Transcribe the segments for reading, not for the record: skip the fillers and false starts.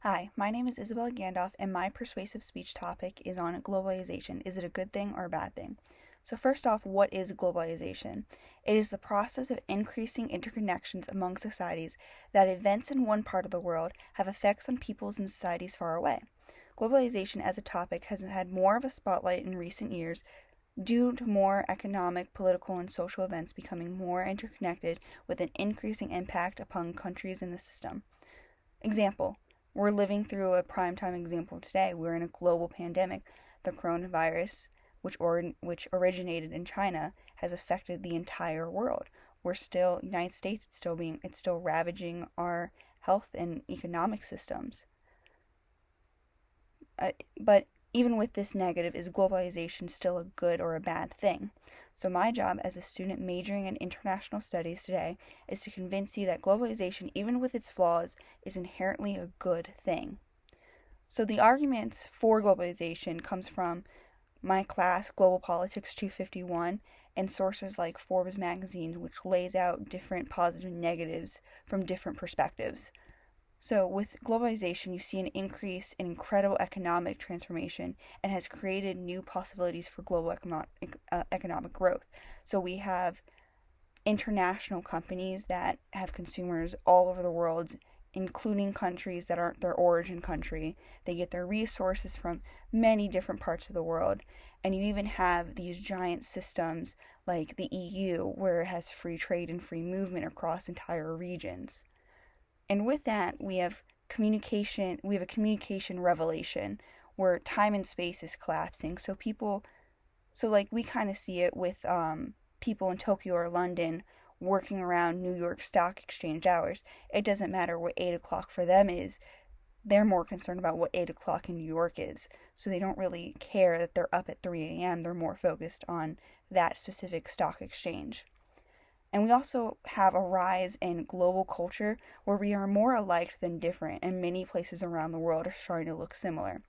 Hi, my name is Isabel Gandalf, and my persuasive speech topic is on globalization. Is it a good thing or a bad thing? So, first off, what is globalization? It is the process of increasing interconnections among societies that events in one part of the world have effects on peoples and societies far away. Globalization as a topic has had more of a spotlight in recent years due to more economic, political, and social events becoming more interconnected with an increasing impact upon countries in the system. Example, we're living through a prime time example today. We're in a global pandemic. The coronavirus, which originated in China, has affected the entire world. United States, it's still ravaging our health and economic systems. But even with this negative, is globalization still a good or a bad thing? So, my job as a student majoring in international studies today is to convince you that globalization, even with its flaws, is inherently a good thing. So, the arguments for globalization comes from my class, Global Politics 251, and sources like Forbes magazine, which lays out different positive and negatives from different perspectives. So, with globalization, you see an increase in incredible economic transformation and has created new possibilities for global economic growth. So, we have international companies that have consumers all over the world, including countries that aren't their origin country. They get their resources from many different parts of the world. And you even have these giant systems like the EU, where it has free trade and free movement across entire regions. And with that, we have a communication revelation where time and space is collapsing. So we kind of see it with people in Tokyo or London working around New York Stock Exchange hours. It doesn't matter what 8 o'clock for them is. They're more concerned about what 8 o'clock in New York is. So they don't really care that they're up at 3 a.m. They're more focused on that specific stock exchange. And we also have a rise in global culture where we are more alike than different, and many places around the world are starting to look similar.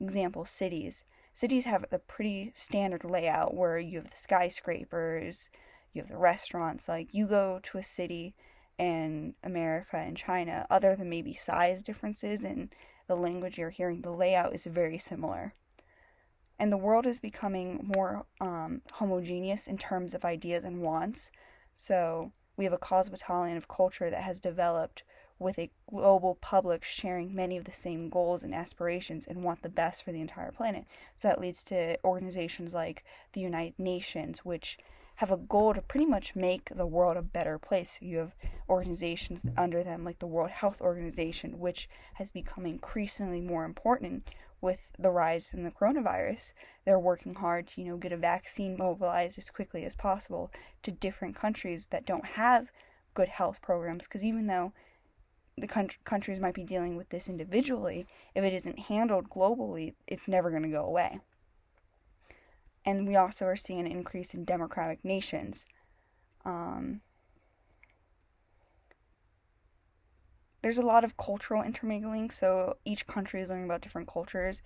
Example, cities. Cities have a pretty standard layout where you have the skyscrapers, you have the restaurants. Like, you go to a city in America and China, other than maybe size differences and the language you're hearing, the layout is very similar. And the world is becoming more homogeneous in terms of ideas and wants. So we have a cosmopolitan of culture that has developed with a global public sharing many of the same goals and aspirations and want the best for the entire planet. So that leads to organizations like the United Nations, which have a goal to pretty much make the world a better place. You have organizations under them like the World Health Organization, which has become increasingly more important with the rise in the coronavirus. They're working hard to, get a vaccine mobilized as quickly as possible to different countries that don't have good health programs, because even though the countries might be dealing with this individually, if it isn't handled globally, it's never going to go away. And we also are seeing an increase in democratic nations. There's a lot of cultural intermingling, so each country is learning about different cultures.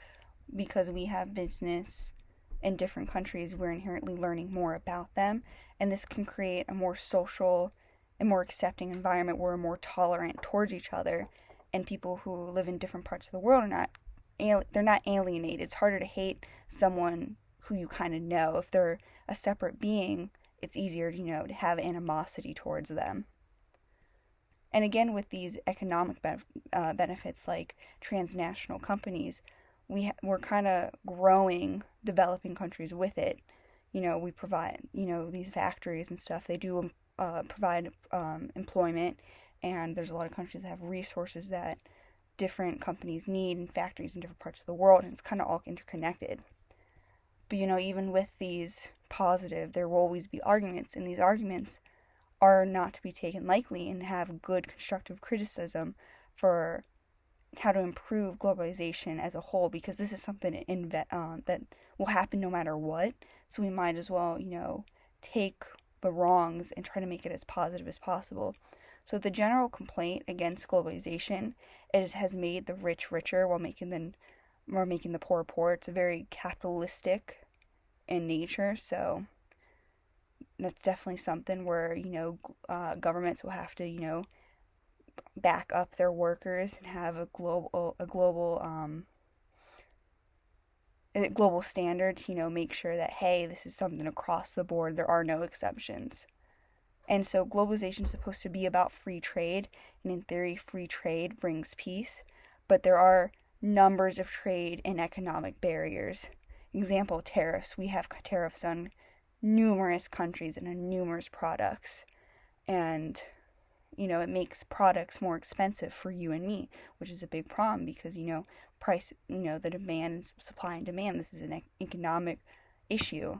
Because we have business in different countries, we're inherently learning more about them, and this can create a more social and more accepting environment where we're more tolerant towards each other, and people who live in different parts of the world they're not alienated. It's harder to hate someone who you kind of know. If they're a separate being, it's easier to have animosity towards them. And again, with these economic benefits like transnational companies, we're kind of growing developing countries with it. We provide, these factories and stuff. They do provide employment, and there's a lot of countries that have resources that different companies need and factories in different parts of the world, and it's kind of all interconnected. But, even with these positive, there will always be arguments, and these arguments are not to be taken lightly and have good constructive criticism for how to improve globalization as a whole, because this is something that will happen no matter what. So we might as well, take the wrongs and try to make it as positive as possible. So the general complaint against globalization has made the rich richer while making the poor poor. It's a very capitalistic in nature, so that's definitely something where governments will have to back up their workers and have a global standard to, make sure that, hey, this is something across the board. There are no exceptions. And so globalization is supposed to be about free trade, and in theory, free trade brings peace, but there are numbers of trade and economic barriers. Example, tariffs. We have tariffs on numerous countries and on numerous products, and it makes products more expensive for you and me, which is a big problem because, price, the demand, supply and demand, this is an economic issue.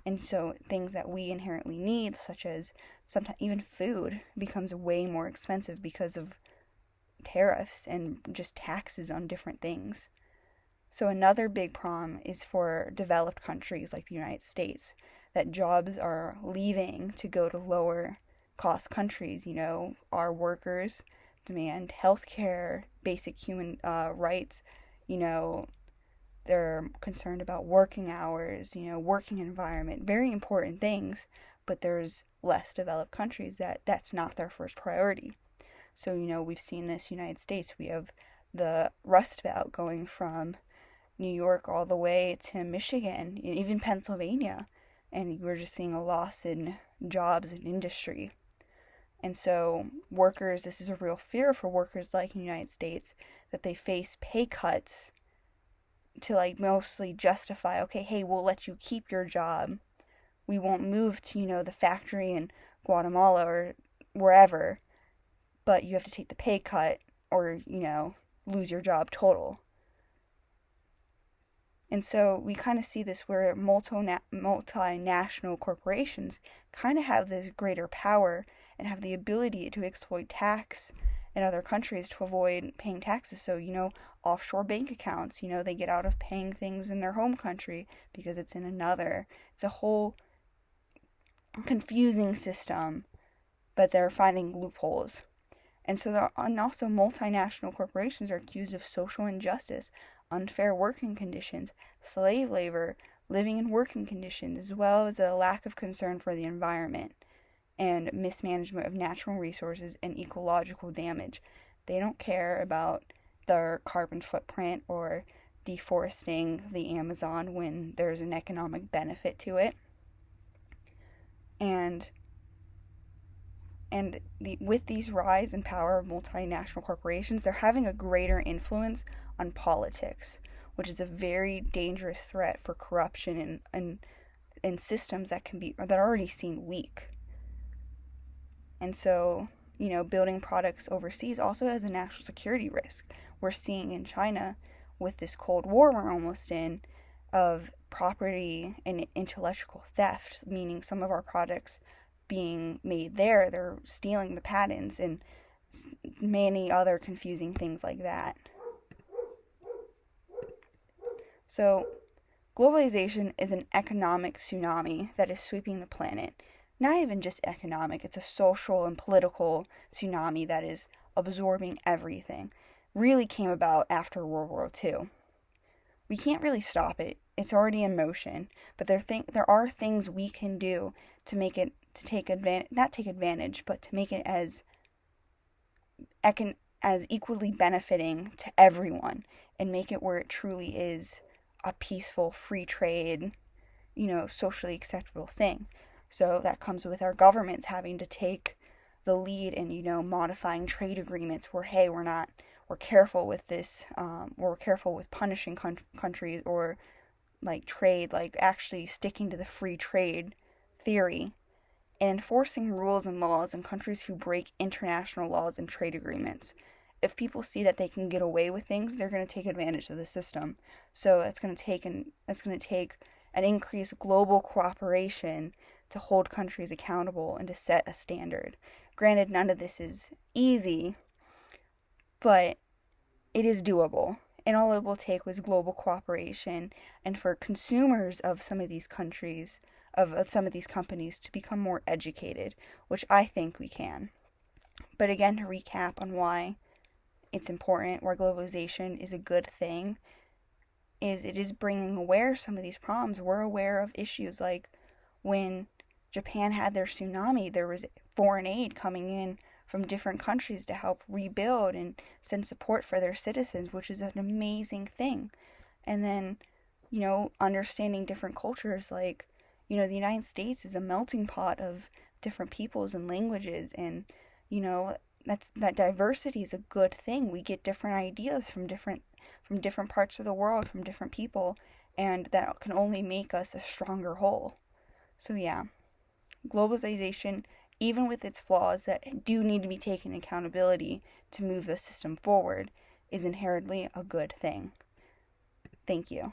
And so things that we inherently need, such as sometimes even food, becomes way more expensive because of tariffs and just taxes on different things. So another big problem is for developed countries like the United States, that jobs are leaving to go to lower cost countries. Our workers demand health care, basic human rights. They're concerned about working hours, working environment, very important things, but there's less developed countries that's not their first priority. So, we've seen this United States. We have the Rust Belt going from New York all the way to Michigan, even Pennsylvania, and we're just seeing a loss in jobs and industry. And so this is a real fear for workers like in the United States, that they face pay cuts to mostly justify, okay, hey, we'll let you keep your job. We won't move to, the factory in Guatemala or wherever, but you have to take the pay cut or, lose your job total. And so we kind of see this where multinational corporations kind of have this greater power and have the ability to exploit tax in other countries to avoid paying taxes. So, offshore bank accounts, they get out of paying things in their home country because it's in another. It's a whole confusing system, but they're finding loopholes. And so also multinational corporations are accused of social injustice, unfair working conditions, slave labor, living and working conditions, as well as a lack of concern for the environment and mismanagement of natural resources and ecological damage. They don't care about their carbon footprint or deforesting the Amazon when there's an economic benefit to it. With these rise in power of multinational corporations, they're having a greater influence on politics, which is a very dangerous threat for corruption and systems that are already seen weak. And so, building products overseas also has a national security risk. We're seeing in China, with this Cold War we're almost in, of property and intellectual theft, meaning some of our products being made there, they're stealing the patents and many other confusing things like that. So, globalization is an economic tsunami that is sweeping the planet. Not even just economic, it's a social and political tsunami that is absorbing everything. Really came about after World War II. We can't really stop it. It's already in motion, but there are things we can do to make it not take advantage, but to make it as equally benefiting to everyone and make it where it truly is a peaceful, free trade, socially acceptable thing. So that comes with our governments having to take the lead in, modifying trade agreements where, hey, we're careful with this, we're careful with punishing countries or trade, actually sticking to the free trade theory and enforcing rules and laws in countries who break international laws and trade agreements. If people see that they can get away with things, they're going to take advantage of the system. So it's going to take an increased global cooperation to hold countries accountable and to set a standard. Granted, none of this is easy, but it is doable. And all it will take was global cooperation and for consumers of some of these countries, of some of these companies to become more educated, which I think we can. But again, to recap on why it's important, where globalization is a good thing, is it is bringing aware some of these problems. We're aware of issues like when Japan had their tsunami, there was foreign aid coming in from different countries to help rebuild and send support for their citizens, which is an amazing thing. And then, understanding different cultures, like, the United States is a melting pot of different peoples and languages, and, that diversity is a good thing. We get different ideas from different parts of the world, from different people, and that can only make us a stronger whole. So yeah, globalization, even with its flaws that do need to be taken accountability to move the system forward, is inherently a good thing. Thank you.